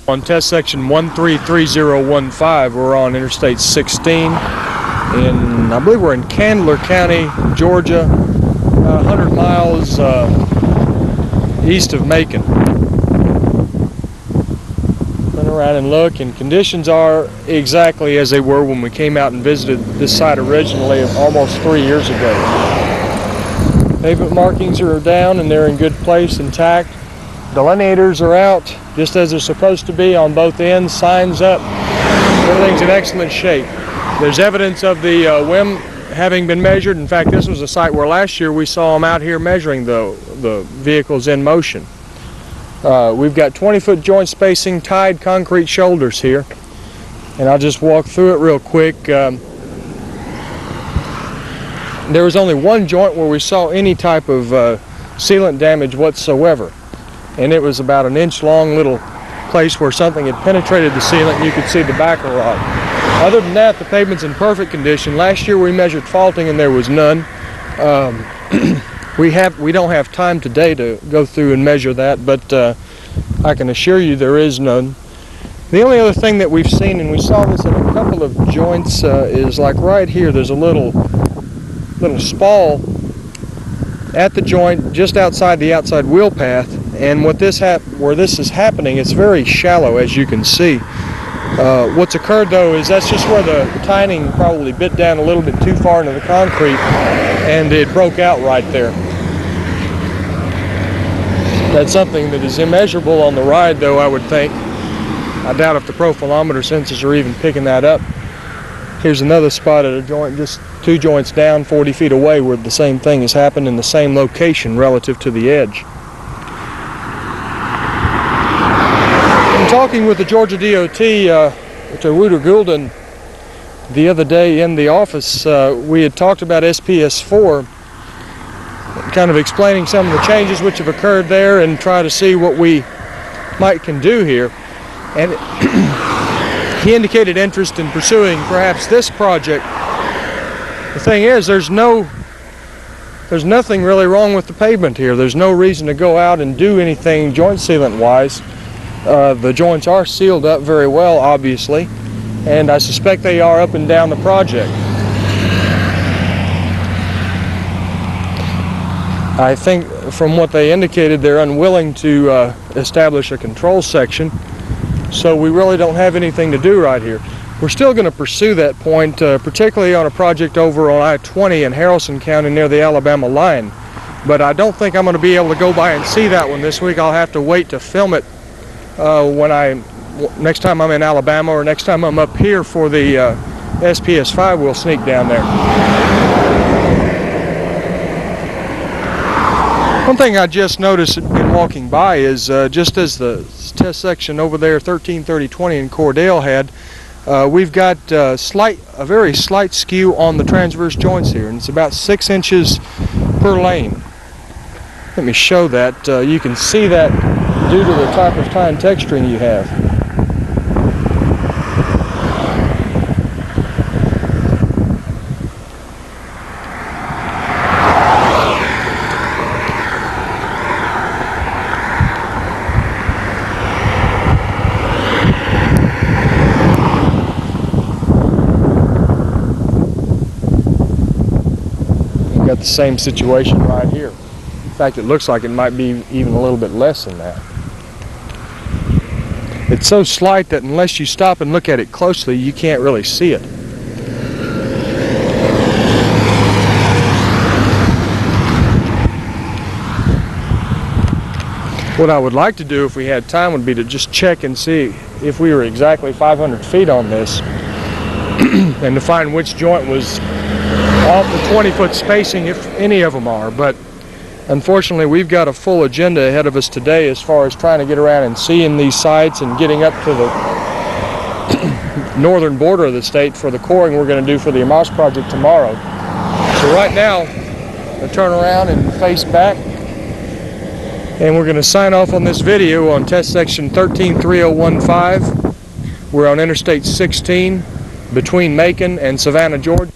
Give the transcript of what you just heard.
On test section 133015, we're on Interstate 16, I believe we're in Candler County, Georgia, 100 miles east of Macon. Turn around and look, and conditions are exactly as they were when we came out and visited this site originally almost 3 years ago. Pavement markings are down and they're in good place, intact. Delineators are out just as they're supposed to be on both ends, signs up, everything's in excellent shape. There's evidence of the WIM having been measured. In fact, this was a site where last year we saw them out here measuring the vehicles in motion. We've got 20-foot joint spacing, tied concrete shoulders here, and I'll just walk through it real quick. There was only one joint where we saw any type of sealant damage whatsoever. And it was about an inch long little place where something had penetrated the sealant and you could see the backer rod. Other than that, the pavement's in perfect condition. Last year we measured faulting and there was none. We don't have time today to go through and measure that, but I can assure you there is none. The only other thing that we've seen, and we saw this in a couple of joints, is like right here there's a little spall at the joint just outside the outside wheel path. And where this is happening, it's very shallow, as you can see. What's occurred though is that's just where the tining probably bit down a little bit too far into the concrete and it broke out right there. That's something that is immeasurable on the ride though, I would think. I doubt if the profilometer sensors are even picking that up. Here's another spot at a joint just 2 joints down 40 feet away where the same thing has happened in the same location relative to the edge. Talking with the Georgia DOT, Mr. Wouter Gulden, the other day in the office, we had talked about SPS4, kind of explaining some of the changes which have occurred there and try to see what we can do here. And he indicated interest in pursuing perhaps this project. The thing is, there's nothing really wrong with the pavement here. There's no reason to go out and do anything joint sealant wise. The joints are sealed up very well, obviously, and I suspect they are up and down the project. I think from what they indicated, they're unwilling to establish a control section, so we really don't have anything to do right here. We're still going to pursue that point, particularly on a project over on I-20 in Haralson County near the Alabama line, but I don't think I'm going to be able to go by and see that one this week. I'll have to wait to film it next time I'm in Alabama, or next time I'm up here for the SPS5, we'll sneak down there. One thing I just noticed in walking by is just as the test section over there 133020 in Cordell had, we've got a very slight skew on the transverse joints here, and it's about 6 inches per lane. Let me show that. You can see that due to the type of tine texturing you have. We've got the same situation right here. In fact, it looks like it might be even a little bit less than that. It's so slight that unless you stop and look at it closely, you can't really see it. What I would like to do if we had time would be to just check and see if we were exactly 500 feet on this and to find which joint was off the 20-foot spacing, if any of them are. But unfortunately, we've got a full agenda ahead of us today as far as trying to get around and seeing these sites and getting up to the northern border of the state for the coring we're going to do for the Amos project tomorrow. So right now, I'll turn around and face back, and we're going to sign off on this video on test section 133015. We're on Interstate 16 between Macon and Savannah, Georgia.